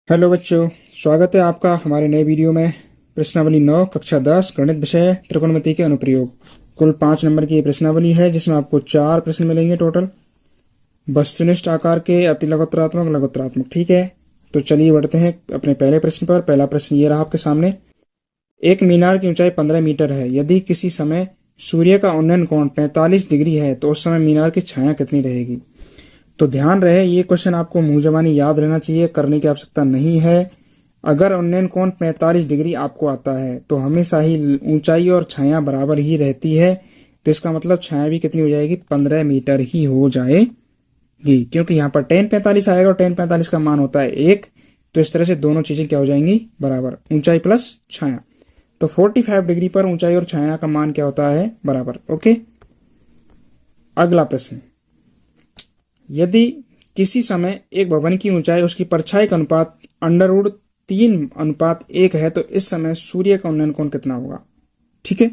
Hello बच्चों, स्वागत है आपका हमारे नए वीडियो में। प्रश्नावली 9 कक्षा 10 गणित विषय त्रिकोणमिति के अनुप्रयोग। कुल 5 नंबर की ये प्रश्नावली है जिसमें आपको 4 प्रश्न मिलेंगे टोटल। वस्तुनिष्ठ आकार के, अति लघुत्तरात्मक, लघुत्तरात्मक। ठीक है, तो चलिए बढ़ते हैं अपने पहले प्रश्न पर। पहला प्रश्न ये रहा आपके सामने। एक मीनार की ऊंचाई 15 मीटर है। यदि किसी समय सूर्य का उन्नयन कोण 45 डिग्री है तो उस समय मीनार की छाया कितनी रहेगी। तो ध्यान रहे, ये क्वेश्चन आपको मुंह जबानी याद रहना चाहिए, करने की आवश्यकता नहीं है। अगर उन्नयन कोण 45 डिग्री आपको आता है तो हमेशा ही ऊंचाई और छाया बराबर ही रहती है। तो इसका मतलब छाया भी कितनी हो जाएगी, 15 मीटर ही हो जाएगी, क्योंकि यहाँ पर tan 45 आएगा और tan 45 का मान होता है 1। तो इस तरह से दोनों चीजें क्या हो जाएंगी, बराबर, ऊंचाई प्लस छाया। तो 45 डिग्री पर ऊंचाई और छाया का मान क्या होता है, बराबर। ओके, अगला प्रश्न। यदि किसी समय एक भवन की ऊंचाई उसकी परछाई का अनुपात √3:1 है तो इस समय सूर्य का उन्नयन कोण कितना होगा। ठीक है,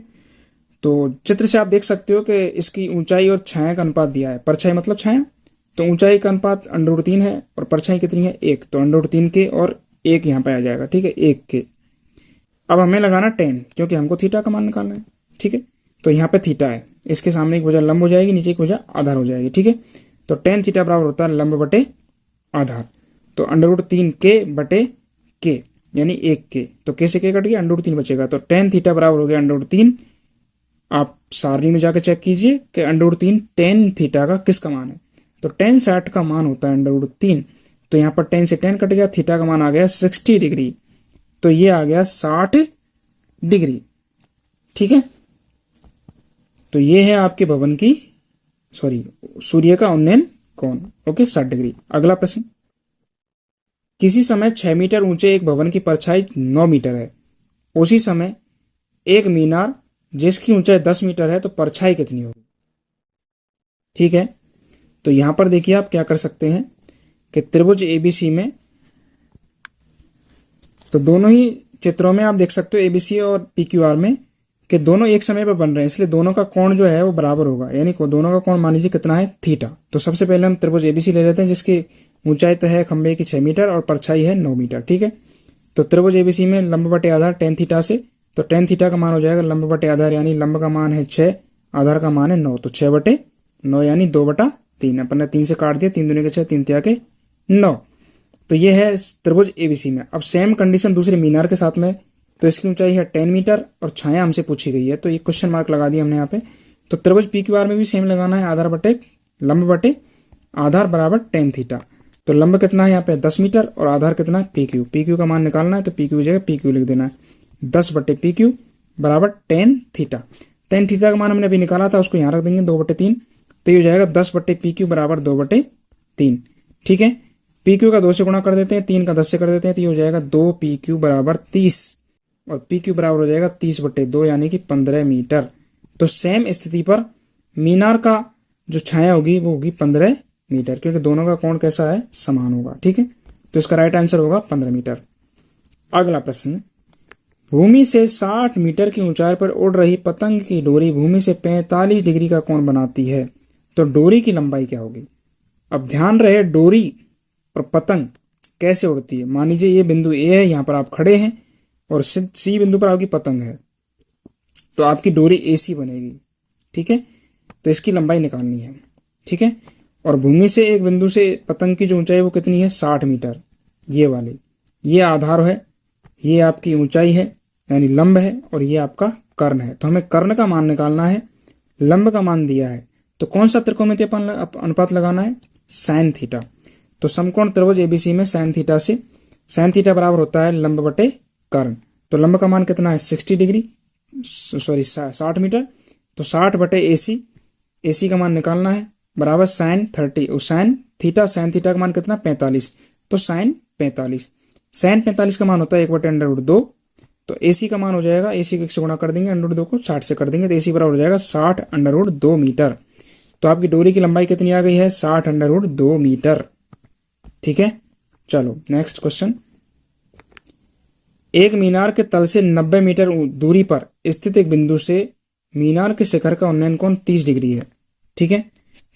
तो चित्र से आप देख सकते हो कि इसकी ऊंचाई और छाया का अनुपात दिया है। परछाई मतलब छाया, तो ऊंचाई का अनुपात √3 है और परछाई कितनी है, 1। तो √3 के और 1 यहाँ पे आ जाएगा। ठीक है, 1 के। अब हमें लगाना tan, क्योंकि हमको थीटा का मान निकालना है। ठीक है, तो यहाँ पे थीटा है, इसके सामने एक भुजा लंब हो जाएगी, नीचे एक भुजा आधार हो जाएगी। ठीक है, तो tan थीटा बराबर होता है लंब बटे आधार। तो √3 के बटे के यानी 1 के, तो के से के कट गया, √3 बचेगा। तो tan थीटा बराबर हो गया √3। आप सारणी में जाकर चेक कीजिए कि √3 tan थीटा का किसका मान है। तो tan 60 का मान होता है √3। तो यहाँ पर tan से tan कट गया, थीटा का मान आ गया 60 डिग्री, तो ये आ गया 60 डिग्री। ठीक है, तो ये है आपके भवन की सूर्य का उन्नयन कोण। Okay, 60 degree. अगला प्रश्न। किसी समय 6 मीटर ऊंचे एक भवन की परछाई 9 मीटर है। उसी समय एक मीनार जिसकी ऊंचाई 10 मीटर है तो परछाई कितनी होगी। ठीक है, तो यहां पर देखिए आप क्या कर सकते हैं कि त्रिभुज एबीसी में, तो दोनों ही चित्रों में आप देख सकते हो एबीसी और पीक्यूआर में कि दोनों एक समय पर बन रहे हैं, इसलिए दोनों का कोण जो है वो बराबर होगा। यानी दोनों का कोण मान लीजिए कितना है, थीटा। तो सबसे पहले हम त्रिभुज एबीसी ले लेते हैं जिसकी ऊंचाई तो है खंबे की 6 मीटर और परछाई है 9 मीटर। ठीक है, तो त्रिभुज एबीसी में लंब बटे आधार tan थीटा से, तो tan थीटा का मान हो जाएगा लंब बटे आधार, यानी लंब का मान है 6, आधार का मान है 9, तो 6/9 यानी 2/3। अपन ने 3 से काट दिया, 3 दूनी के 6, 3 तिया के 9। तो ये है त्रिभुज एबीसी में। अब सेम कंडीशन दूसरे मीनार के साथ में, तो इसकी ऊंचाई है 10 मीटर और छाया हमसे पूछी गई है, तो ये क्वेश्चन मार्क लगा दिया हमने यहाँ पे। तो त्रिभुज पीक्यूआर में भी सेम लगाना है, आधार बटे लंब बटे आधार बराबर tan थीटा। तो लंब कितना है यहाँ पे 10 मीटर और आधार कितना है PQ। PQ का मान निकालना है तो PQ जगह PQ लिख देना है, 10/PQ बराबर tan थीटा। tan थीटा का मान हमने अभी निकाला था, उसको यहाँ रख देंगे 2/3, तो ये हो जाएगा 10/PQ बराबर 2/3। ठीक है, PQ का 2 से गुणा कर देते हैं, 3 का 10 से कर देते हैं, तो ये हो जाएगा 2PQ बराबर 30 और PQ बराबर हो जाएगा 30/2 यानी कि 15 मीटर। तो सेम स्थिति पर मीनार का जो छाया होगी वो होगी 15 मीटर, क्योंकि दोनों का कोण कैसा है, समान होगा। ठीक है, तो इसका राइट आंसर होगा 15 मीटर। अगला प्रश्न। भूमि से 60 मीटर की ऊंचाई पर उड़ रही पतंग की डोरी भूमि से 45 डिग्री का कोण बनाती है, तो डोरी की लंबाई क्या होगी। अब ध्यान रहे, डोरी और पतंग कैसे उड़ती है। मान लीजिए ये बिंदु ए है, यहां पर आप खड़े हैं और सी बिंदु पर आपकी पतंग है, तो आपकी डोरी AC बनेगी। ठीक है, तो इसकी लंबाई निकालनी है। ठीक है, और भूमि से एक बिंदु से पतंग की जो ऊंचाई वो कितनी है, 60 मीटर। ये वाली, ये आधार है, ये आपकी ऊंचाई है यानी लंब है, और ये आपका कर्ण है। तो हमें कर्ण का मान निकालना है, लंब का मान दिया है, तो कौन सा त्रिकोणमितीय अनुपात लगाना है, sin थीटा। तो समकोण त्रिभुज एबीसी में sin थीटा से, sin थीटा बराबर होता है लंब बटे कर्ण। तो लंब का मान कितना है, 60 डिग्री, 60 मीटर। तो 60/AC, AC का मान निकालना है, बराबर sin 30, sin थीटा का मान कितना, 45। तो sin 45, sin 45 का मान होता है 1/√2। तो AC का मान हो जाएगा, AC को 1 से गुणा कर देंगे, √2 को 60 से कर देंगे, तो AC बराबर हो जाएगा 60√2 मीटर। तो आपकी डोरी की लंबाई कितनी आ गई है, 60√2 मीटर। ठीक है, चलो नेक्स्ट क्वेश्चन। एक मीनार के तल से 90 मीटर दूरी पर स्थित एक बिंदु से मीनार के शिखर का उन्नयन कोण 30 डिग्री है। ठीक है,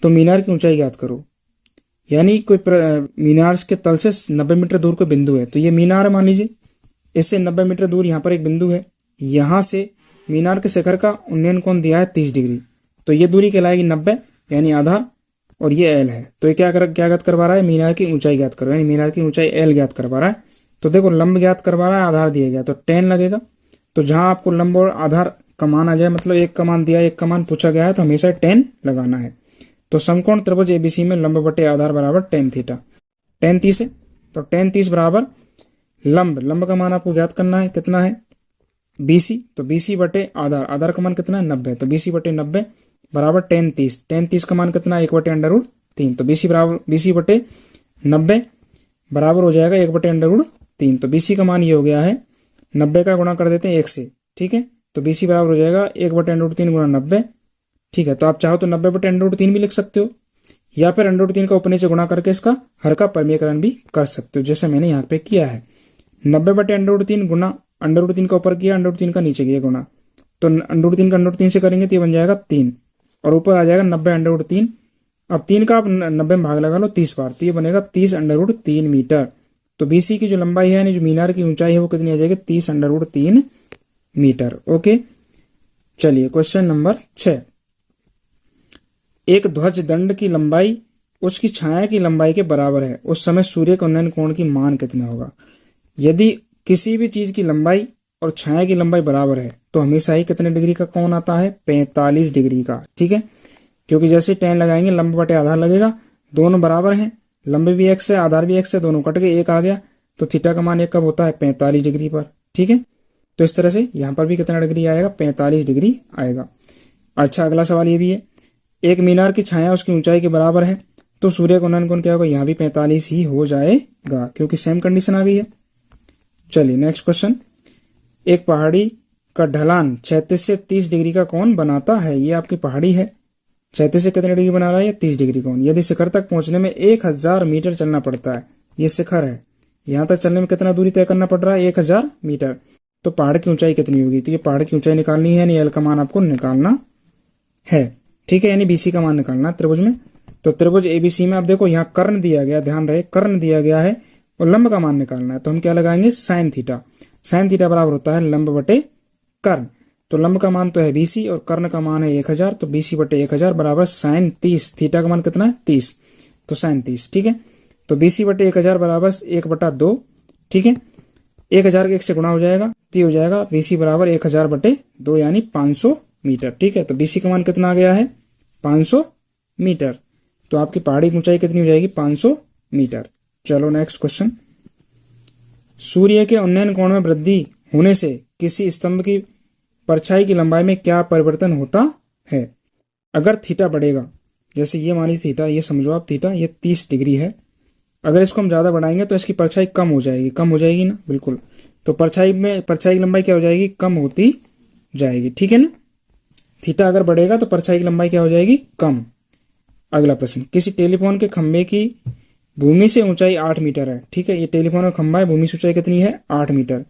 तो मीनार की ऊंचाई ज्ञात करो। यानी कोई मीनार के तल से 90 मीटर दूर कोई बिंदु है, तो ये मीनार है मान लीजिए, इससे 90 मीटर दूर यहाँ पर एक बिंदु है, यहाँ से मीनार के शिखर का उन्नयन कोण दिया है 30 डिग्री, तो ये दूरी कहलाएगी 90 यानी आधार, और ये एल है। तो ये क्या ज्ञात करवा रहा है, मीनार की ऊंचाई ज्ञात करवा, यानी मीनार की ऊंचाई एल ज्ञात करवा रहा है। तो देखो लंब ज्ञात करवा रहा है, आधार दिया गया तो 10 लगेगा। तो जहां आपको लंब और आधार का मान आ जाए, मतलब एक का मान दिया एक का मान पूछा गया है, तो हमेशा 10 लगाना है। तो समकोण त्रिभुज एबीसी में लंब बटे आधार बराबर tan थीटा, tan 30 है, तो tan 30 बराबर लंब का मान आपको ज्ञात करना है, कितना है BC, तो BC बटे आधार का मान कितना है 90, तो BC बटे 90 बराबर tan 30 का मान कितना है 1/√3, तो BC बटे 90 बराबर हो जाएगा 1/√3, तो BC का मान ये हो गया है 90 का गुणा कर देते हैं 1 से, ठीक है, तो BC बराबर हो जाएगा 1/√3 गुणा 90, ठीक है। तो आप चाहो तो 90/√3 भी लिख सकते हो, या फिर √3 का ऊपर नीचे गुणा करके इसका हर का परिमेयकरण भी कर सकते हो, जैसे मैंने यहाँ पे किया है। 90/√3 गुणा √3 का ऊपर किया, √3 का नीचे किया गुणा, तो √3 का √3 से करेंगे तो ये बन जाएगा 3, और ऊपर आ जाएगा 90/√3। अब 3 का आप 90 में भाग लगा लो 30 बार, तो ये बनेगा 30/3 मीटर। तो BC की जो लंबाई है यानी जो मीनार की ऊंचाई है वो कितनी आ जाएगी 30/3 मीटर। ओके, चलिए क्वेश्चन नंबर 6। एक ध्वज दंड की लंबाई उसकी छाया की लंबाई के बराबर है, उस समय सूर्य के उन्नयन कोण की मान कितना होगा। यदि किसी भी चीज की लंबाई और छाया की लंबाई बराबर है तो हमेशा ही कितने डिग्री का कोण आता है 45 डिग्री का, ठीक है, क्योंकि जैसे tan लगाएंगे लंब बटे आधार लगेगा, दोनों बराबर हैं, लंब भी x है आधार भी x है, दोनों कट गए, एक आ गया, तो थीटा का मान एक कब होता है 45 डिग्री पर, ठीक है। तो इस तरह से यहाँ पर भी कितना डिग्री आएगा 45 डिग्री आएगा। अच्छा, अगला सवाल ये भी है, एक मीनार की छाया उसकी ऊंचाई के बराबर है तो सूर्य का उन्नयन कोण क्या होगा, यहाँ भी 45 ही हो जाएगा क्योंकि सेम कंडीशन आ गई है। चलिए नेक्स्ट क्वेश्चन। एक पहाड़ी का ढलान 36 से 30 डिग्री का कोण बनाता है, ये आपकी पहाड़ी है, 36 से कितने डिग्री बना रहा है 30 डिग्री कोण। यदि शिखर तक पहुंचने में 1000 मीटर चलना पड़ता है, ये शिखर है, यहाँ तक चलने में कितना दूरी तय करना पड़ रहा है 1000 मीटर, तो पहाड़ की ऊंचाई कितनी होगी। तो ये पहाड़ की ऊंचाई निकालनी है, यानी एल का मान आपको निकालना है, ठीक है, यानी BC का मान निकालना त्रिभुज में। तो त्रिभुज ABC में आप देखो यहाँ कर्ण दिया गया, ध्यान रहे कर्ण दिया गया है, और लंब का मान निकालना है, तो हम क्या लगाएंगे साइन थीटा। साइन थीटा बराबर होता है लंब बटे कर्ण, तो लंब का मान तो है BC और कर्ण का मान है 1000, तो BC बटे 1000 बराबर साइन 30, थीटा का मान कितना है 30, तो साइन 30, ठीक है। तो BC बटे 1000 बराबर 1/2, ठीक है, 1000 के 1 से गुणा हो जाएगा, तो ये हो जाएगा BC बराबर 1000/2 यानी 500 मीटर, ठीक है। तो BC का मान कितना आ गया है 500 मीटर, तो आपकी पहाड़ी की ऊंचाई कितनी हो जाएगी 500 मीटर। चलो नेक्स्ट क्वेश्चन। सूर्य के उन्नयन कोण में वृद्धि होने से किसी स्तंभ की परछाई की लंबाई में क्या परिवर्तन होता है। अगर थीटा बढ़ेगा, जैसे ये मान लीजिए थीटा, ये समझो आप थीटा, ये 30 डिग्री है, अगर इसको हम ज्यादा बढ़ाएंगे तो इसकी परछाई कम हो जाएगी ना, बिल्कुल। तो परछाई की लंबाई क्या हो जाएगी, कम होती जाएगी, ठीक है ना। थीटा अगर बढ़ेगा तो परछाई की लंबाई क्या हो जाएगी, कम। अगला प्रश्न, किसी टेलीफोन के खंभे की भूमि से ऊंचाई 8 मीटर है, ठीक है, ये टेलीफोन का खंभा है, भूमि से ऊंचाई कितनी है 8 मीटर।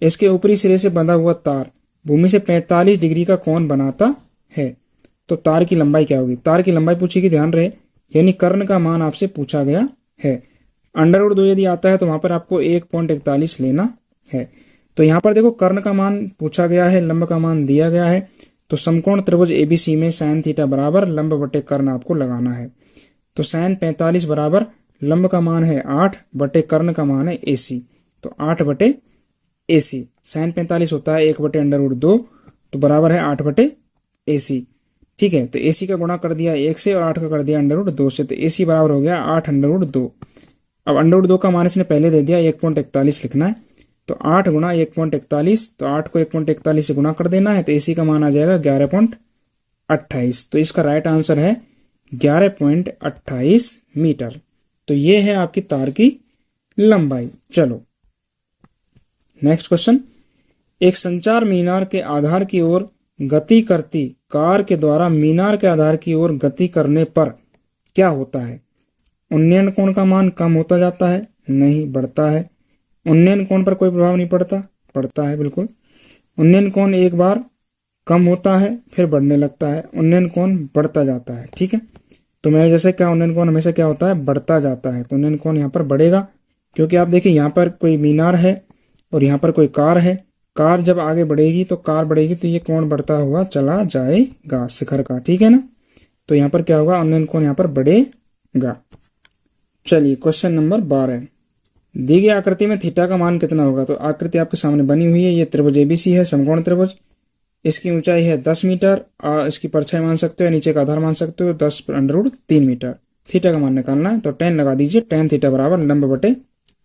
इसके ऊपरी सिरे से बंधा हुआ तार भूमि से 45 डिग्री का कोण बनाता है, तो तार की लंबाई क्या होगी। तार की लंबाई पूछेगी, ध्यान रहे, यानी कर्ण का मान आपसे पूछा गया है। √2 यदि आता है तो वहां पर आपको 1.41 लेना है। तो यहाँ पर देखो कर्ण का मान पूछा गया है, लंब का मान दिया गया है, तो समकोण त्रिभुज ABC में साइन थीटा बराबर लंब बटे कर्ण आपको लगाना है। तो साइन 45 बराबर लंब का मान है 8 बटे कर्ण का मान है AC, तो 8 बटे AC, साइन 45 होता है 1/√2, तो बराबर है 8 बटे AC, ठीक है। तो AC का गुणा कर दिया 1 से और 8 का कर दिया √2 से, तो AC बराबर हो गया 8/2। अब √2 का मान इसने पहले दे दिया 1.41 लिखना है, तो 8 गुणा 1.41, तो 8 को 1.41 से गुणा कर देना है, तो AC का मान आ जाएगा 11.28। तो इसका राइट आंसर है 11.28 मीटर। तो ये है आपकी तार की लंबाई। चलो नेक्स्ट क्वेश्चन। एक संचार मीनार के आधार की ओर गति करती कार के द्वारा मीनार के आधार की ओर गति करने पर क्या होता है। उन्नयन कोण का मान कम होता जाता है, नहीं बढ़ता है। उन्नयन कोण पर कोई प्रभाव नहीं पड़ता, पड़ता है बिल्कुल। उन्नयन कोण एक बार कम होता है फिर बढ़ने लगता है, उन्नयन कोण बढ़ता जाता है, ठीक है। तो मेरे जैसे क्या उन्नयन कोण हमेशा क्या होता है, बढ़ता जाता है। तो उन्नयन कोण यहाँ पर बढ़ेगा, क्योंकि आप देखिए यहाँ पर कोई मीनार है और यहाँ पर कोई कार है। कार जब आगे बढ़ेगी तो कार बढ़ेगी तो ये कोण बढ़ता हुआ चला जाएगा शिखर का, ठीक है ना। तो यहाँ पर क्या होगा, उन्नयन कोण यहाँ पर बढ़ेगा। चलिए क्वेश्चन नंबर 12, दी गई आकृति में थीटा का मान कितना होगा। तो आकृति आपके सामने बनी हुई है, ये त्रिभुज एबीसी है, समकोण त्रिभुज। इसकी ऊंचाई है 10 मीटर और इसकी परछाई मान सकते हो, नीचे का आधार मान सकते हो 10√3 मीटर। थीटा का मान निकालना है तो tan लगा दीजिए, tan थीटा बराबर लंब बटे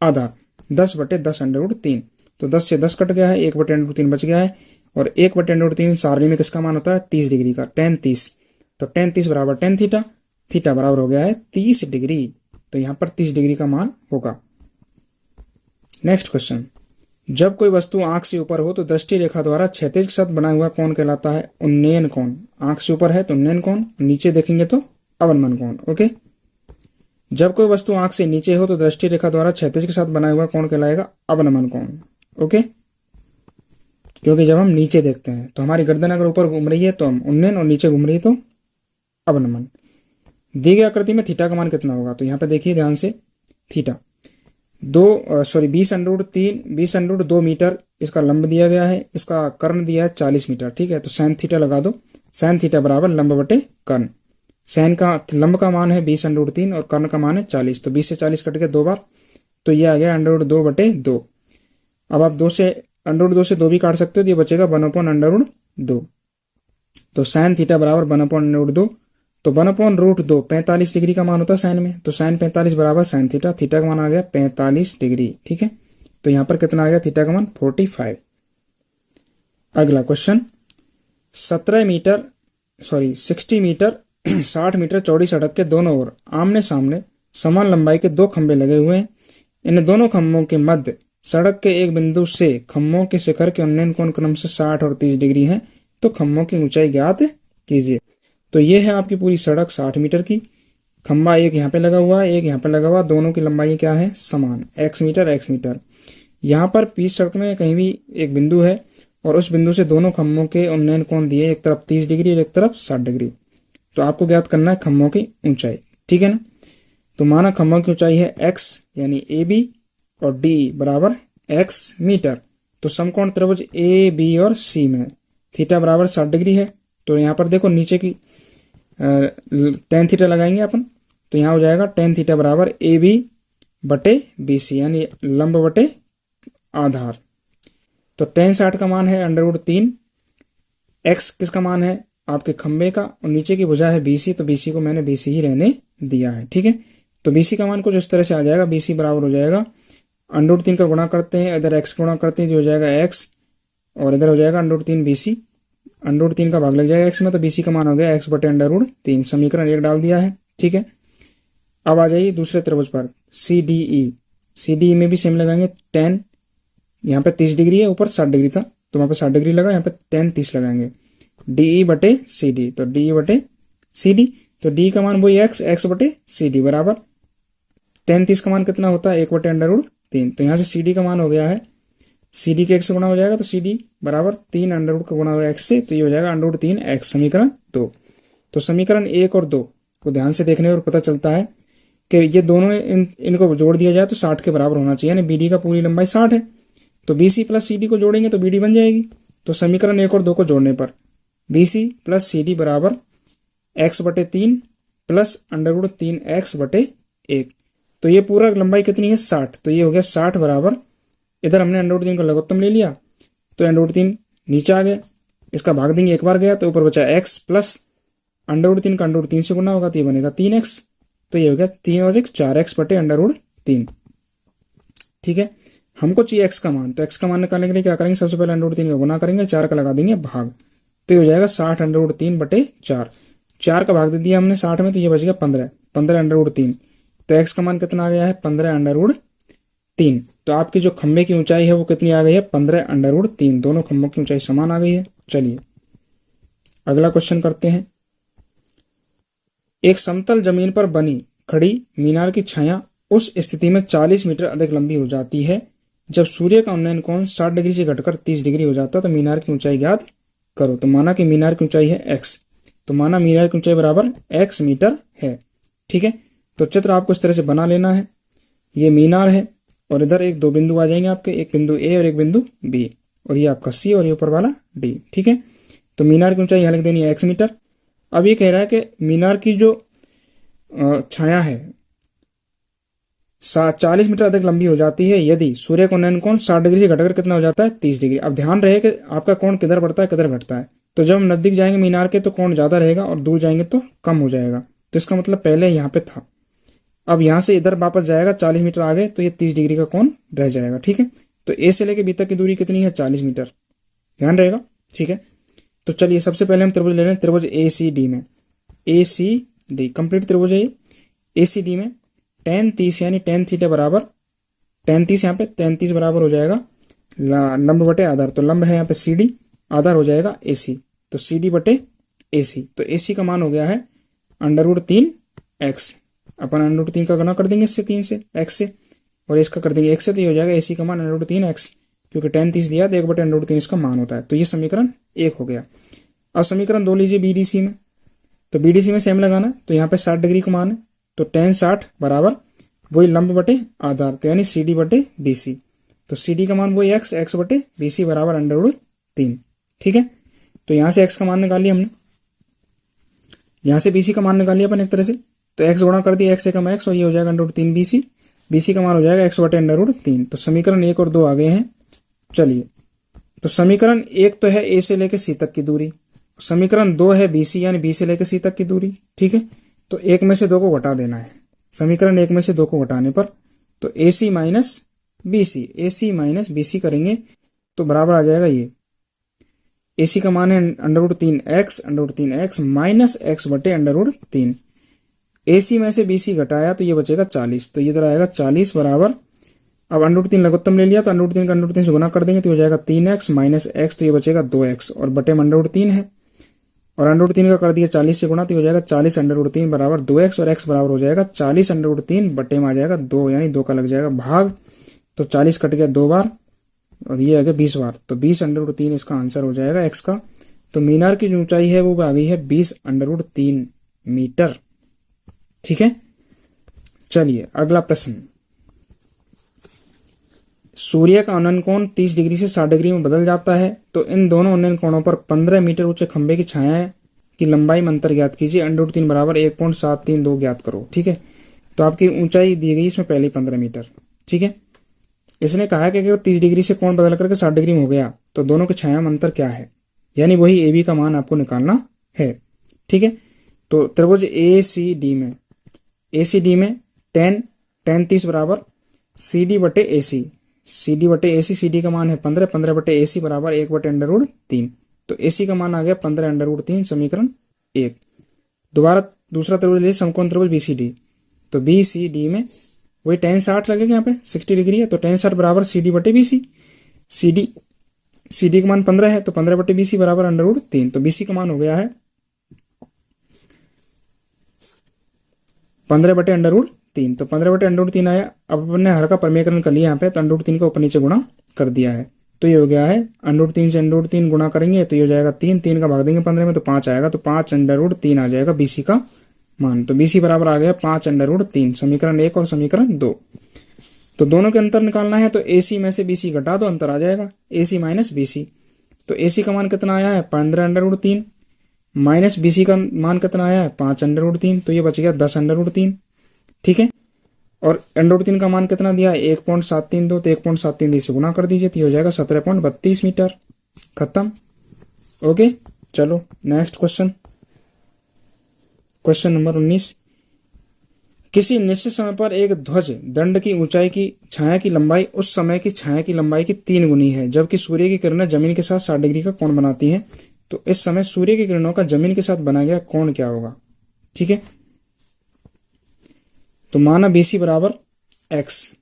आधार 10/10√3। तो 10 से 10 कट गया है, 1/√3 बच गया है, और 1/√3 सारणी में किसका मान होता है, 30 डिग्री का, tan 30। तो tan 30 बराबर tan थीटा, थीटा बराबर हो गया है 30 डिग्री। तो यहाँ पर 30 डिग्री का मान होगा। नेक्स्ट क्वेश्चन, जब कोई वस्तु आंख से ऊपर हो तो दृष्टि रेखा द्वारा क्षैतिज के साथ बना हुआ कोण कहलाता है उन्नयन कोण। आंख से ऊपर है तो उन्नयन कोण, नीचे देखेंगे तो अवनमन कोण। ओके, जब कोई वस्तु आंख से नीचे हो तो दृष्टि रेखा द्वारा क्षैतिज के साथ बना हुआ कोण कहलाएगा अवनमन कोण। ओके, क्योंकि जब हम नीचे देखते हैं तो हमारी गर्दन अगर ऊपर घूम रही है तो हम उन्नयन, और नीचे घूम रही है तो अवनमन। दी गई आकृति में थीटा का मान कितना होगा। तो यहाँ पे देखिए ध्यान से, थीटा 20√2 मीटर इसका लंब दिया गया है, इसका कर्ण दिया है 40 मीटर, ठीक है। तो साइन थीटा लगा दो, साइन थीटा बराबर लंब बटे कर्ण। साइन का लंब का मान है 20√3 और कर्ण का मान है 40, तो 20 से 40 कट के 2 बार, तो ये आ गया √2/2। अब आप 2 से √2 से 2 भी काट सकते हो, तो ये बचेगा 1/√2। तो साइन थीटा बराबर 1/√2। तो 1/√2 45 डिग्री का मान होता है साइन में, तो साइन 45 बराबर साइन थीटा, थीटा का मान आ गया 45 डिग्री, ठीक है। तो यहां पर कितना आ गया, थीटा का मान 45। अगला क्वेश्चन, 60 मीटर 60 मीटर चौड़ी सड़क के दोनों ओर आमने सामने समान लंबाई के 2 खंभे लगे हुए हैं। इन दोनों खंभों के मध्य सड़क के एक बिंदु से खंभों के शिखर के उन्नयन कोण क्रम से 60 और 30 डिग्री है। तो खंभों की ऊंचाई ज्ञात कीजिए। तो ये है आपकी पूरी सड़क 60 मीटर की, खंभा एक यहाँ पे लगा हुआ है, एक यहाँ पे लगा हुआ, दोनों की लंबाई क्या है, समान, x मीटर। यहाँ पर बीच सड़क में कहीं भी एक बिंदु है और उस बिंदु से दोनों खंभों के उन्नयन कोण दिए, एक तरफ 30 डिग्री और एक तरफ 60 डिग्री। तो आपको ज्ञात करना है खंभों की ऊंचाई, ठीक है ना। तो माना खंभों की ऊंचाई है x यानी AB और D बराबर x मीटर। तो समकोण त्रिभुज AB और C में थीटा बराबर 60 डिग्री है। तो यहाँ पर देखो नीचे की tan थीटा लगाएंगे अपन, तो यहाँ हो जाएगा tan थीटा बराबर AB/BC यानी लंब बटे आधार। तो tan 60 का मान है √3, x किसका मान है आपके खंबे का, और नीचे की भुजा है BC, तो BC को मैंने BC ही रहने दिया है, ठीक है। तो BC का मान कुछ इस तरह से आ जाएगा, BC बराबर हो जाएगा √3 का गुणा करते हैं, इधर x गुणा करते हैं, जो हो जाएगा x, और इधर हो जाएगा √3 BC, √3 का भाग लग जाएगा x में, तो BC का मान हो गया x/√3। समीकरण 1 डाल दिया है, ठीक है। अब आ जाइए दूसरे त्रिभुज पर CDE में भी सेम लगाएंगे। tan यहाँ पे 30 डिग्री है, ऊपर 60 डिग्री था तो वहां पे 60 डिग्री लगा, यहाँ पे tan 30 लगाएंगे। DE/CD, तो DE/CD, तो D का मान वही x/CD बराबर tan 30 का मान कितना होता है, 1/√3। तो यहाँ से CD का मान हो गया है, CD के x से गुणा हो जाएगा, तो CD बराबर 3 का गुणा होगा x से, तो ये हो जाएगा √3x। समीकरण 2। तो समीकरण 1 और 2 को ध्यान से देखने पर पता चलता है कि ये दोनों इनको जोड़ दिया जाए तो 60 के बराबर होना चाहिए, यानी BD का पूरी लंबाई 60 है। तो BC प्लस CD को जोड़ेंगे तो BD बन जाएगी। तो समीकरण 1 और 2 को जोड़ने पर BC प्लस CD बराबर x/3 प्लस √3x/1। तो ये पूरा लंबाई कितनी है, 60। तो ये हो गया 60 बराबर, इधर हमने √3 का लघुत्तम ले लिया तो √3 नीचे आ गया, इसका भाग देंगे एक बार गया तो ऊपर बचा x प्लस √3 का √3 से गुना होगा तो ये बनेगा 3x। तो ये हो गया 3 और 1 4x/√3, ठीक है। हमको चाहिए x का मान, तो x का मान निकालने के लिए क्या करेंगे, सबसे पहले √3 का गुना करेंगे, 4 का लगा देंगे भाग, तो ये हो जाएगा 60√3/4। 4 का भाग दे दिया हमने 60 में, तो ये बच गया 15 तो x का मान कितना आ गया है, 15√3। तो आपकी जो खंबे की ऊंचाई है वो कितनी आ गई है, 15√3। दोनों खंभों की ऊंचाई समान आ गई है। चलिए अगला क्वेश्चन करते हैं। एक समतल जमीन पर बनी खड़ी मीनार की छाया उस स्थिति में 40 मीटर अधिक लंबी हो जाती है जब सूर्य का उन्नयन कोण 60 डिग्री से घटकर 30 डिग्री हो जाता है। तो मीनार की ऊंचाई ज्ञात करो। तो माना कि मीनार की ऊंचाई है x, तो माना मीनार की ऊंचाई बराबर x मीटर है। ठीक है, तो चित्र आपको इस तरह से बना लेना है। ये मीनार है और इधर एक दो बिंदु आ जाएंगे आपके, एक बिंदु ए और एक बिंदु बी, और ये आपका सी और ये ऊपर वाला डी। ठीक है, तो मीनार की ऊंचाई यहाँ लिख देनी है x मीटर। अब ये कह रहा है कि मीनार की जो छाया है 40 मीटर अधिक लंबी हो जाती है यदि सूर्य का उन्नयन कोण 60 डिग्री से घटकर कितना हो जाता है 30 डिग्री। अब ध्यान रहे कि आपका कोण किधर बढ़ता है किधर घटता है। तो जब हम नजदीक जाएंगे मीनार के तो कोण ज्यादा रहेगा और दूर जाएंगे तो कम हो जाएगा। तो इसका मतलब पहले यहाँ पे था, अब यहां से इधर वापस जाएगा 40 मीटर आगे तो ये 30 डिग्री का कोण रह जाएगा। ठीक है, तो ए से लेके बी तक की दूरी कितनी है 40 मीटर, ध्यान रहेगा। ठीक है, तो चलिए सबसे पहले हम त्रिभुज ले रहे हैं, त्रिभुज ए सी डी में, ए सी डी कंप्लीट त्रिभुज है ये। ए सी डी में tan 30 यानी tan थीटा बराबर tan 30, यहाँ पे tan 30 बराबर हो जाएगा लंब बटे आधार, तो लंब है यहाँ पे सी डी, आधार हो जाएगा ए सी, तो सी डी बटे ए सी। तो ए सी का मान हो गया है √3x, अपन √3 का गणा कर देंगे इससे 3 से x से, और इसका कर देंगे x से, तो ये हो जाएगा ए सी का मान √3x, क्योंकि tan 30 दिया तो 1/√3 इसका मान होता है। तो ये समीकरण 1 हो गया। अब समीकरण 2 लीजिए बीडीसी में, तो बीडीसी में सेम लगाना, तो यहाँ पे 60 डिग्री का मान है, तो tan 60 बराबर वही लंब बटे आधार, तो यानी सी डी बटे बी सी, तो सी डी का मान वही x बटे बी सी बराबर √3। ठीक है, तो यहां से x का मान निकाल लिया हमने, यहां से BC का मान निकाल लिया अपन एक तरह से, तो x गुणा कर दिया x एकम x और ये हो जाएगा √3 BC, BC का मान हो जाएगा x बटे √3। तो समीकरण 1 और 2 आ गए हैं। चलिए, तो समीकरण 1 तो है a से लेकर c तक की दूरी, समीकरण 2 है BC यानी B से लेकर C तक की दूरी। ठीक है, तो 1 में से 2 को घटा देना है, समीकरण 1 में से 2 को घटाने पर तो AC माइनस BC करेंगे तो बराबर आ जाएगा ये, AC का मान है √3x माइनस x बटे √3। AC में से BC घटाया तो ये बचेगा 40, तो ये इधर आएगा 40 बराबर, अब √3 लघुत्तम ले लिया तो √3 का √3 से गुना कर देंगे तो हो जाएगा 3x माइनस x, तो ये बचेगा 2x और बटे में √3 है, और √3 का कर दिया 40 से गुना तो हो जाएगा 40 √3 बराबर 2x, और x बराबर हो जाएगा 40 √3 बटे में आ जाएगा 2, यानी 2 का लग जाएगा भाग, तो 40 कट गया 2 बार और ये आ गया 20 बार, तो 20 √3 इसका आंसर हो जाएगा x का। तो मीनार की जो ऊंचाई है वो आ गई है 20 √3 मीटर। ठीक है, चलिए अगला प्रश्न, सूर्य का उन्नयन कोण 30 डिग्री से 60 डिग्री में बदल जाता है, तो इन दोनों उन्नयन कोणों पर 15 मीटर ऊंचे खंभे की छाया की लंबाई में अंतर ज्ञात कीजिए, √3 बराबर 1.732 ज्ञात करो। ठीक है, तो आपकी ऊंचाई दी गई इसमें पहले 15 मीटर। ठीक है, इसने कहा कि अगर 30 डिग्री से कोण बदल करके 60 डिग्री में हो गया तो दोनों के छाया में अंतर क्या है, यानी वही ए बी का मान आपको निकालना है। ठीक है, तो त्रिभुज ए सी डी में tan 30 बराबर सी डी बटे ए सी, सी डी का मान है 15 बटे ए सी बराबर 1 बटे √3, तो ए सी का मान आ गया 15 √3, समीकरण 1। दोबारा दूसरा त्रिभुज ले, समकोण त्रिभुज BCD, तो BCD में वही tan 60 लगेगा, यहाँ पे 60 डिग्री है, तो tan 60 बराबर सी डी बटे BC, सी डी का मान 15 है तो 15 बटे BC बराबर √3, तो BC का मान हो गया है 15 बटे √3, तो 15 बटे √3 आया। अब अपन ने हर का परमेयकरण कर लिया यहाँ पे, तो √3 का ऊपर नीचे गुणा कर दिया है, तो ये हो गया है √3 से √3 गुणा करेंगे तो ये हो जाएगा 3 का भाग देंगे 15 में तो 5 आएगा, तो 5 √3 आ जाएगा BC का मान, तो BC बराबर आ गया 5 √3, समीकरण 1 और समीकरण 2। तो दोनों के अंतर निकालना है, तो AC में से BC घटा दो, अंतर आ जाएगा AC माइनस BC, तो AC का मान कितना आया है 15 √3 माइनस BC का मान कितना आया है 5 √3, तो ये बच गया 10 √3। ठीक है, और √3 का मान कितना दिया है 1.732, तो 1.732 से गुना कर दीजिए तो ये हो जाएगा 17.32 मीटर। खत्म। ओके, चलो नेक्स्ट क्वेश्चन, क्वेश्चन नंबर 19, किसी निश्चित समय पर एक ध्वज दंड की ऊंचाई की छाया की लंबाई उस समय की छाया की लंबाई की 3 गुनी है, जबकि सूर्य की किरणें जमीन के साथ 60 डिग्री का कोण बनाती हैं, तो इस समय सूर्य की किरणों का जमीन के साथ बनाया गया कोण क्या होगा। ठीक है, तो माना BC बराबर x,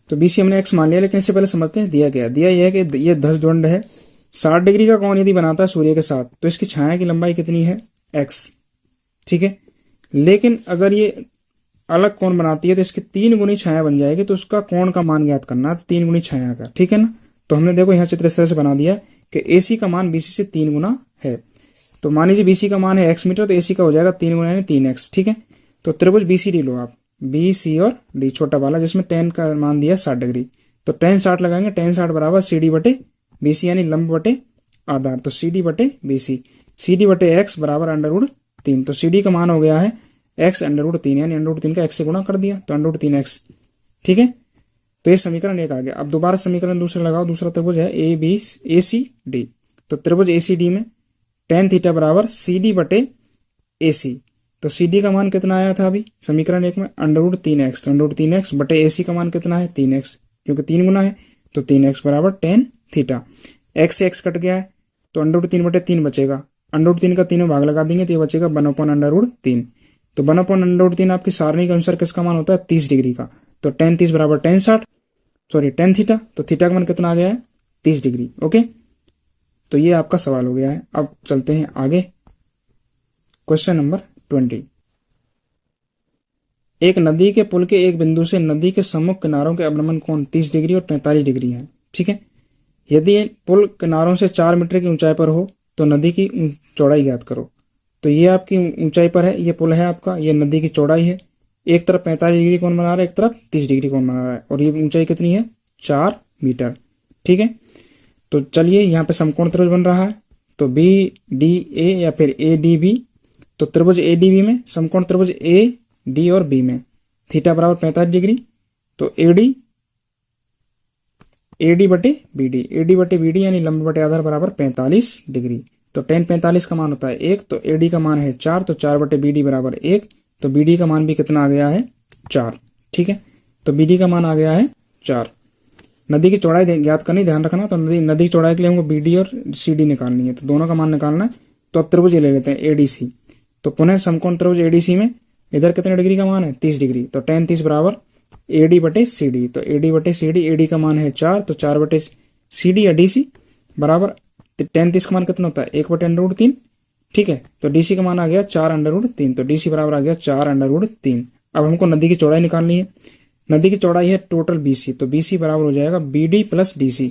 तो BC हमने x मान लिया, लेकिन इससे पहले समझते हैं दिया यह है कि यह ध्वज दंड है, 60 डिग्री का कोण यदि बनाता है सूर्य के साथ तो इसकी छाया की लंबाई कितनी है x। ठीक है, लेकिन अगर ये अलग कोण बनाती है तो इसकी 3 गुनी छाया बन जाएगी, तो उसका कोण का मान ज्ञात करना है, तो 3 गुनी छाया का। ठीक है ना, तो हमने देखो यहाँ चित्र इस तरह से बना दिया कि AC का मान BC से 3 गुना है। तो मान लीजिए BC का मान है x मीटर, तो AC का हो जाएगा 3 गुना यानी 3x। ठीक है, तो त्रिभुज BCD लो आप, BC और D छोटा वाला, जिसमें tan का मान दिया 60 डिग्री। तो tan 60 लगाएंगे, tan 60 बराबर CD बटे BC यानी लंब बटे आधार। तो CD बटे BC, CD बटे x बराबर √3। तो CD का मान हो गया है x √3 यानी √3 का x से गुणा कर दिया, तो √3x। ठीक है, तो ये समीकरण 1 आ गया। अब दोबारा समीकरण दूसरा लगाओ। दूसरा त्रिभुज है ACD। तो त्रिभुज ACD में tan थीटा बराबर CD बटे AC। तो CD का मान कितना आया था अभी समीकरण 1 में √3x। तो √3x बटे AC का मान कितना है 3x, क्योंकि 3 गुना है। तो 3x बराबर tan थीटा। x से x कट गया है, तो √3 बटे 3 बचेगा। √3 का 3 में भाग लगा देंगे तो ये बचेगा 1/√3। तो 1/√3 आपकी सारणी के अनुसार किसका मान होता है 30 डिग्री का। तो tan 30 बराबर tan थीटा। तो थीटा का मान कितना आ गया है 30 डिग्री। ओके, तो ये आपका सवाल हो गया है। अब चलते हैं आगे। Question number 20। एक नदी के पुल के एक बिंदु से नदी के सम्मुख किनारों के अवनमन कोण 30 डिग्री और 45 डिग्री है। ठीक है, यदि पुल किनारों से 4 मीटर की ऊंचाई पर हो तो नदी की चौड़ाई ज्ञात करो। तो ये आपकी ऊंचाई पर है, ये पुल है आपका, ये नदी की चौड़ाई है। एक तरफ 45 डिग्री कोण बना रहा है, एक तरफ 30 डिग्री कोण बना रहा है, और ये ऊंचाई कितनी है 4 मीटर। ठीक है, तो चलिए यहाँ पे समकोण त्रिभुज बन रहा है। तो BDA या फिर ADB। तो त्रिभुज ADB में समकोण त्रिभुज AD और B में थीटा बराबर 45 डिग्री। तो AD बटे BD यानी लंब बटे आधार बराबर 45 डिग्री। तो tan 45 का मान होता है 1, तो AD का मान है 4, तो 4 बटे BD बराबर 1। तो BD का मान भी कितना आ गया है 4। ठीक है, तो BD का मान आ गया है 4। नदी की चौड़ाई ज्ञात करनी, ध्यान रखना। तो नदी की चौड़ाई के लिए हमको BD और CD निकालनी है, तो दोनों का मान निकालना है। तो अब त्रिभुज ले लेते हैं ADC। तो पुनः समकोण त्रिभुज ADC में इधर कितने डिग्री का मान है 30 डिग्री। तो tan 30 बराबर AD बटे CD। तो AD बटे CD, AD का मान है 4, तो 4 बटे CD या DC बराबर tan 30 का मान कितना होता है 1 बटे √3। ठीक है, तो DC का मान आ गया 4/3। तो DC बराबर आ गया 4/3। अब हमको नदी की चौड़ाई निकालनी है। नदी की चौड़ाई है टोटल BC, तो BC बराबर हो जाएगा BD प्लस DC।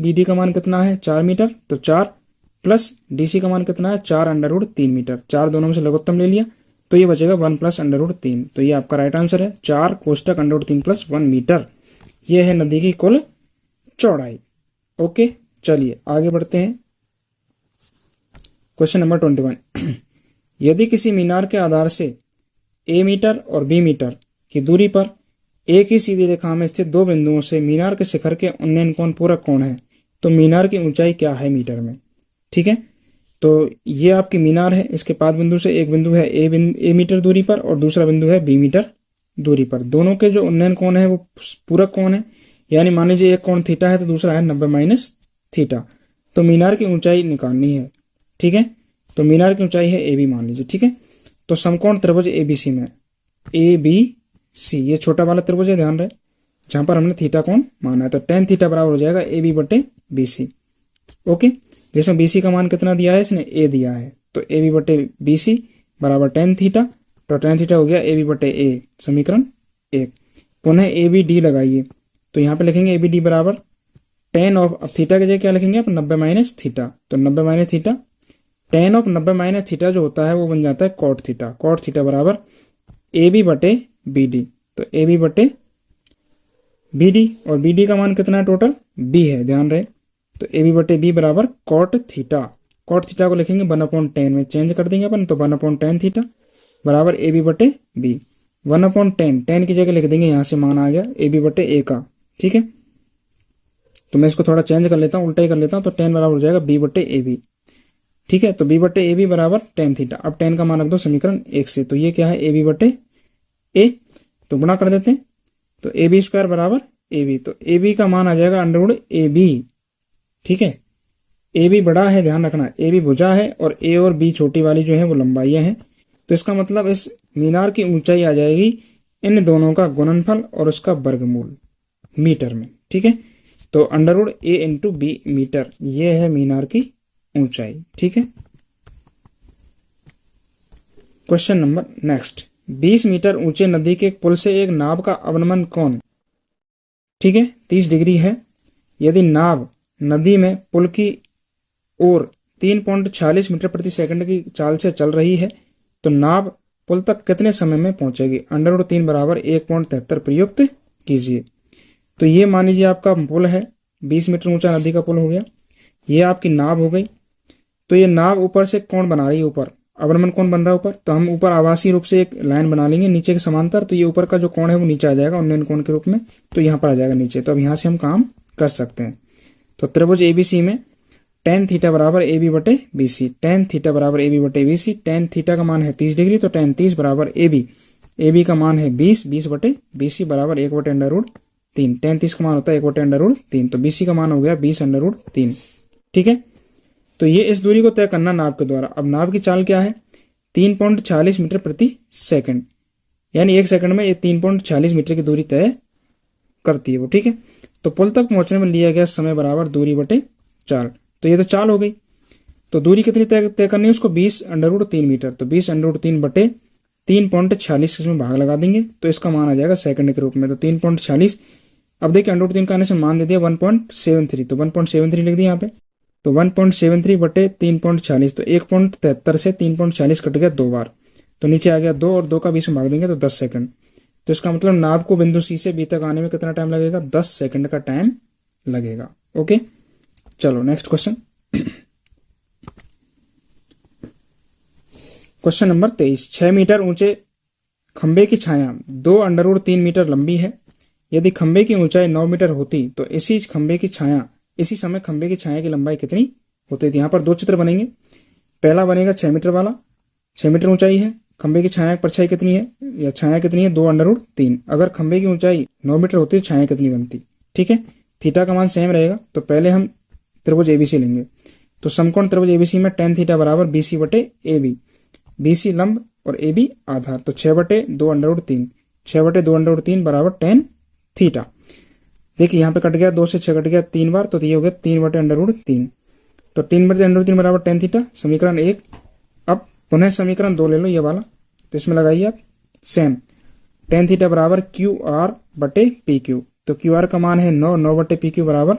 BD का मान कितना है 4 मीटर, तो 4 प्लस DC का मान कितना है 4/3 मीटर। 4 दोनों में से लघुत्तम ले लिया, तो ये बचेगा 1 प्लस √3। तो ये आपका राइट आंसर है 4 कोष्टक √3 प्लस 1 मीटर। ये है नदी की कुल चौड़ाई। ओके, चलिए आगे बढ़ते हैं। Question number 21। यदि किसी मीनार के आधार से A मीटर और B मीटर की दूरी पर एक ही सीधी रेखा में स्थित दो बिंदुओं से मीनार के शिखर के उन्नयन कोण पूरक कोण है, तो मीनार की ऊंचाई क्या है मीटर में। ठीक है, तो ये आपकी मीनार है, इसके पाद बिंदु से एक बिंदु है A मीटर दूरी पर और दूसरा बिंदु है B मीटर दूरी पर। दोनों के जो उन्नयन कोण है वो पूरक कोण है, यानी मान लीजिए एक कोण थीटा है तो दूसरा है 90 माइनस थीटा। तो मीनार की ऊंचाई निकालनी है। ठीक है, तो मीनार की ऊंचाई है AB मान लीजिए। ठीक है, तो समकोण त्रिभुज ABC में ABC, ये छोटा वाला त्रिभुज है, ध्यान रहे, जहां पर हमने थीटा कोण माना है। तो tan थीटा बराबर हो जाएगा AB बटे BC। ओके, जिसमें BC का मान कितना दिया है, इसने A दिया है, तो AB बटे BC बराबर tan थीटा। तो tan थीटा हो गया AB बटे A, समीकरण 1। पुनः ABD लगाइए, तो यहाँ पे लिखेंगे ABD बराबर tan ऑफ, अब थीटा की जगह क्या लिखेंगे आप 90 माइनस थीटा। तो 90 minus theta, tan of 90 minus theta जो होता है वो बन जाता है cot थीटा। cot थीटा बराबर AB बटे BD। तो AB बटे BD, और BD का मान कितना है टोटल B है, ध्यान रहे। तो AB बटे B बराबर cot थीटा। cot थीटा को लिखेंगे 1/tan में चेंज कर देंगे अपन, तो 1/tan थीटा बराबर AB बटे B। 1/tan, tan की जगह लिख देंगे, यहाँ से मान आ गया AB बटे A का। ठीक है, तो मैं इसको थोड़ा चेंज कर लेता हूँ, उल्टा ही कर लेता हूँ। तो tan बराबर हो जाएगा B बटे AB। ठीक है, तो B बटे AB बराबर tan थीटा। अब tan का मान रख दो समीकरण 1 से, तो ये क्या है AB बटे A, तो गुणा कर देते हैं। तो AB स्क्वायर बराबर AB, तो AB का मान आ जाएगा √AB। ठीक है, AB बड़ा है, ध्यान रखना, AB भुजा है और A और B छोटी वाली जो है वो लंबाइयां हैं। तो इसका मतलब इस मीनार की ऊंचाई आ जाएगी इन दोनों का गुणनफल और उसका वर्गमूल मीटर में। ठीक है, तो √A इंटू B मीटर, ये है मीनार की ऊंचाई। ठीक है, क्वेश्चन नंबर नेक्स्ट। 20 मीटर ऊंचे नदी के पुल से एक नाव का अवनमन कोण, ठीक है, 30 डिग्री है। यदि नाव नदी में पुल की ओर 3.46 मीटर प्रति सेकंड की चाल से चल रही है तो नाव पुल तक कितने समय में पहुंचेगी। √3 बराबर 1.73 प्रयुक्त कीजिए। तो ये मान लीजिए आपका पुल है, 20 मीटर ऊंचा नदी का पुल हो गया, ये आपकी नाव हो गई। तो ये नाव ऊपर से कौन बना रही है, ऊपर अवनमन कोण बन रहा है ऊपर, तो हम ऊपर आवासीय रूप से एक लाइन बना लेंगे नीचे के समांतर, तो ये ऊपर का जो कोण है वो नीचे आ जाएगा उन्नयन कोण के रूप में, तो यहाँ पर आ जाएगा नीचे। तो अब यहाँ से हम काम कर सकते हैं। तो त्रिभुज एबीसी में tan थीटा बराबर AB बटे BC, tan थीटा बराबर AB बटे BC, tan थीटा का मान है 30 डिग्री, तो tan 30 बराबर AB का मान है 20 बटे BC बराबर 1 बटे √3, tan 30 का मान होता है 1 बटे √3, तो BC का मान हो गया 20 √3। ठीक है, तो ये इस दूरी को तय करना नाव के द्वारा। अब नाव की चाल क्या है, 3.46 मीटर प्रति सेकंड, यानी 1 सेकंड में ये 3.46 मीटर की दूरी तय करती है वो। ठीक है, तो पुल तक पहुंचने में लिया गया समय बराबर दूरी बटे चाल, तो ये तो चाल हो गई। तो दूरी कितनी तय करनी है उसको, 20 √3 मीटर, तो 20 √3 बटे 3.46 इसमें भाग लगा देंगे तो इसका मान आ जाएगा सेकंड के रूप में। तो 3.46, अब देखिए √3 का आने से मान दे दिया 1.73, तो 1.73 लिख दिया यहाँ पे। तो 1.73 बटे 3.46, तो 1.73 से 3.40 कट गया 2 बार, तो नीचे आ गया 2 और 2 का 20 में भाग देंगे तो 10 सेकंड। तो इसका मतलब नाव को बिंदु सी से बी तक आने में कितना टाइम लगेगा, 10 सेकंड का टाइम लगेगा। ओके, चलो next question. Question number 23, 6 metre ऊंचे खंबे की छाया 2 √3 मीटर लंबी है। यदि खंबे की ऊंचाई 9 मीटर होती तो इसी समय खंबे की छाया की लंबाई कितनी होती थी। यहाँ पर 2 चित्र बनेंगे। पहला बनेगा 6 मीटर वाला, 6 मीटर ऊंचाई है, खंबे की छाया की परछाई कितनी है या छाया कितनी है, 2 √3। अगर खंबे की ऊंचाई 9 मीटर होती तो छाया कितनी बनती। ठीक है, थीटा का मान सेम रहेगा, तो पहले हम त्रिभुज एबीसी लेंगे। तो समकोण त्रिभुज एबीसी में tan थीटा बराबर BC बटे AB, BC लंब और AB आधार, तो 6 बटे 2 √3, 6 बटे 2 √3 बराबर tan थीटा। देखिए यहाँ पे कट गया, 2 से 6 कट गया 3 बार, तो ये हो गया 3 बटे √3, तो 3 बटे √3 बराबर tan थीटा, समीकरण 1। अब पुनः समीकरण 2 ले लो ये वाला, तो इसमें लगाइए आप सेम, tan थीटा बराबर QR बटे PQ, तो QR का मान है 9 बटे PQ बराबर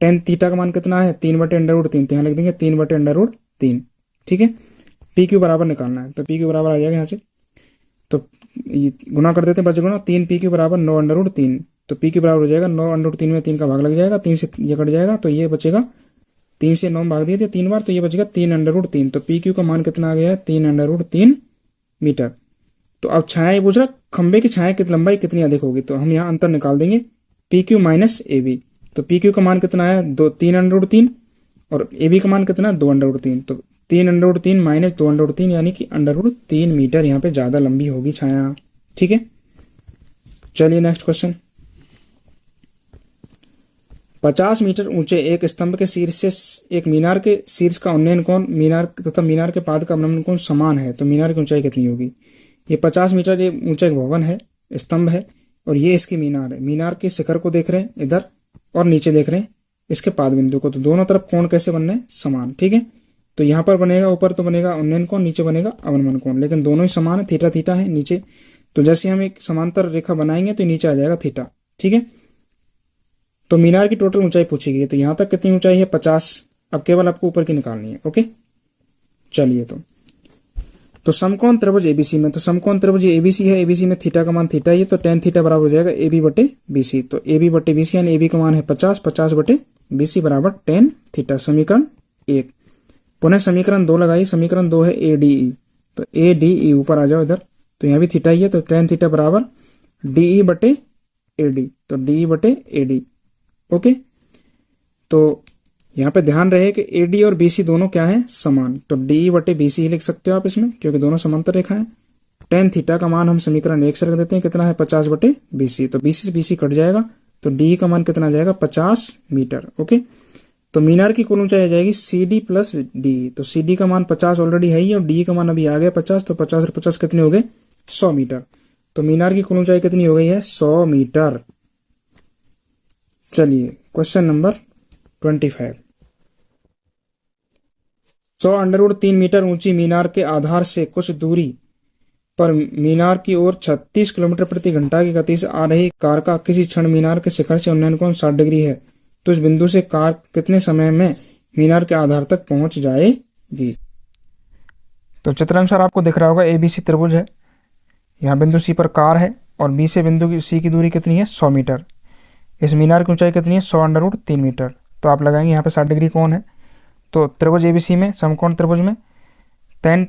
tan थीटा का मान कितना है, 3 बटे √3, तो यहाँ लिख देंगे 3 बटे √3। ठीक है, PQ बराबर निकालना है, तो PQ बराबर आ जाएगा यहाँ से, तो गुना कर देते हैं, बच गुना 3 PQ बराबर 9 √3, तो PQ बराबर हो जाएगा 9 √3 में 3 का भाग लग जाएगा, 3 से ये कट जाएगा, तो ये बचेगा 3 से 9 भाग दिए थे 3 बार, तो ये बचेगा 3 √3, तो PQ का मान कितना आ गया है, 3 √3 मीटर। तो अब छाया ये पूछ रहा खंबे की छाया की लंबाई कितनी अधिक होगी, तो हम यहाँ अंतर निकाल देंगे PQ माइनस AB, तो PQ का मान कितना है 3 √3 और AB का मान कितना 2 √3, तो 3 √3 माइनस 2 √3 यानी कि √3 मीटर यहाँ पे ज्यादा लंबी होगी छाया। ठीक है, चलिए नेक्स्ट क्वेश्चन। 50 मीटर ऊंचे एक स्तंभ के शीर्ष से एक मीनार के शीर्ष का उन्नयन कोण मीनार तथा मीनार के पाद का अवनमन कोण समान है, तो मीनार की ऊंचाई कितनी होगी। ये 50 मीटर ये ऊंचा एक भवन है, स्तंभ है, और ये इसकी मीनार है। मीनार के शिखर को देख रहे हैं इधर और नीचे देख रहे हैं इसके पाद बिंदु को, तो दोनों तरफ कोण कैसे बनने हैं, समान। ठीक है, तो यहाँ पर बनेगा, ऊपर तो बनेगा उन्नयन कोण, नीचे बनेगा अवनमन कोण, लेकिन दोनों ही समान है, थीटा थीटा है नीचे, तो जैसे हम एक समांतर रेखा बनाएंगे तो नीचे आ जाएगा थीटा। ठीक है, तो मीनार की टोटल ऊंचाई पूछी गई है, तो यहां तक कितनी ऊंचाई है 50, अब केवल आपको ऊपर की निकालनी है। ओके, चलिए तो समकोण त्रिभुज एबीसी में, तो समकोण त्रिभुज एबीसी है, एबीसी में थीटा का मान थीटा ही है, तो tan थीटा बराबर हो जाएगा AB बटे BC, तो AB बटे BC यानी AB का मान है 50, 50 बटे BC बराबर tan थीटा, समीकरण 1। पुनः समीकरण 2 लगाइए, समीकरण 2 है ADE, तो ADE ऊपर आ जाओ इधर, तो यहाँ भी थीटा ही है, तो tan थीटा बराबर DE बटे AD, तो DE बटे AD। ओके, तो यहाँ पे ध्यान रहे कि AD और BC दोनों क्या है, समान, तो DE बटे BC ही लिख सकते हो आप इसमें, क्योंकि दोनों समांतर रेखा है। tan थीटा का मान हम समीकरण 1 से रख देते हैं, कितना है 50 बटे BC, तो BC से BC कट जाएगा, तो DE का मान कितना आ जाएगा 50 मीटर। ओके, तो मीनार की कुल ऊंचाई आ जाएगी CD प्लस DE, तो CD का मान 50 ऑलरेडी है ही और DE का मान अभी आ गया 50, तो 50 और 50 कितने हो गए 100 मीटर, तो मीनार की कुल ऊंचाई कितनी हो गई है 100 मीटर। चलिए क्वेश्चन नंबर 25, 100 √3 मीटर ऊंची मीनार के आधार से कुछ दूरी पर मीनार की ओर 36 किलोमीटर प्रति घंटा की गति से आ रही कार का किसी क्षण मीनार के शिखर से उन्नयन कोण 60 डिग्री है, तो इस बिंदु से कार कितने समय में मीनार के आधार तक पहुंच जाएगी। तो चित्रानुसार आपको दिख रहा होगा ABC त्रिभुज है, यहाँ बिंदु C पर कार है और B से बिंदु C की दूरी कितनी है 100 मीटर। इस मीनार की ऊंचाई कितनी है 100√3 मीटर। तो आप लगाएंगे यहाँ पे 60 डिग्री कोण है। तो त्रिभुज ABC में, समकोण त्रिभुज में tan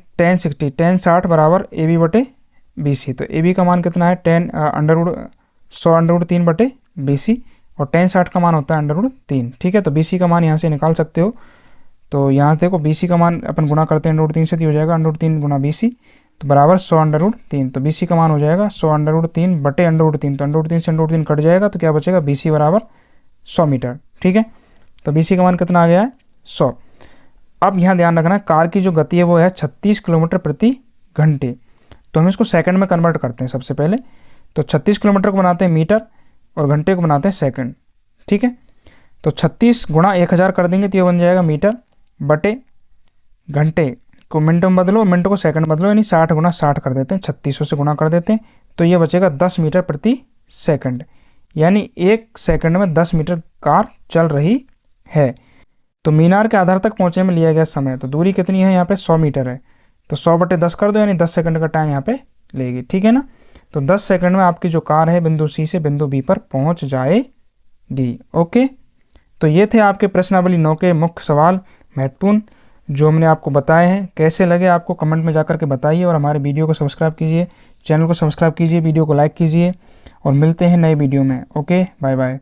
60 बराबर AB बटे BC। तो AB का मान कितना है 100√3 बटे BC और tan 60 का मान होता है √3। ठीक है, तो BC का मान यहाँ से निकाल सकते हो। तो यहाँ देखो BC का मान अपन गुणा करते हैं √3 से, तो हो जाएगा √3 गुणा BC तो बराबर 100√3। तो BC का मान हो जाएगा 100√3 बटे √3। तो √3 से √3 कट जाएगा तो क्या बचेगा BC बराबर 100 मीटर। ठीक है, तो BC का मान कितना आ गया है 100। अब यहाँ ध्यान रखना है कार की जो गति है वो है 36 किलोमीटर प्रति घंटे। तो हम इसको सेकंड में कन्वर्ट करते हैं सबसे पहले। तो 36 किलोमीटर को बनाते हैं मीटर और घंटे को बनाते हैं सेकंड। ठीक है, तो 36 गुणा 1000 कर देंगे तो ये बन जाएगा मीटर बटे घंटे को मिनट में बदलो, मिनट को सेकंड बदलो, यानी 60 गुणा 60 कर देते हैं, 3600 से गुणा कर देते हैं तो ये बचेगा 10 मीटर प्रति सेकंड, यानी 1 सेकंड में 10 मीटर कार चल रही है। तो मीनार के आधार तक पहुंचने में लिया गया समय, तो दूरी कितनी है यहाँ पे 100 मीटर है, तो 100 बटे 10 कर दो, यानी 10 सेकंड का टाइम यहाँ पे लेगी। ठीक है ना, तो 10 सेकंड में आपकी जो कार है बिंदु C से बिंदु B पर पहुंच जाएगी। ओके, तो ये थे आपके प्रश्नावली 9 के मुख्य सवाल महत्वपूर्ण जो हमने आपको बताए हैं। कैसे लगे आपको कमेंट में जाकर के बताइए और हमारे वीडियो को सब्सक्राइब कीजिए, चैनल को सब्सक्राइब कीजिए, वीडियो को लाइक कीजिए और मिलते हैं नए वीडियो में। Okay, bye bye.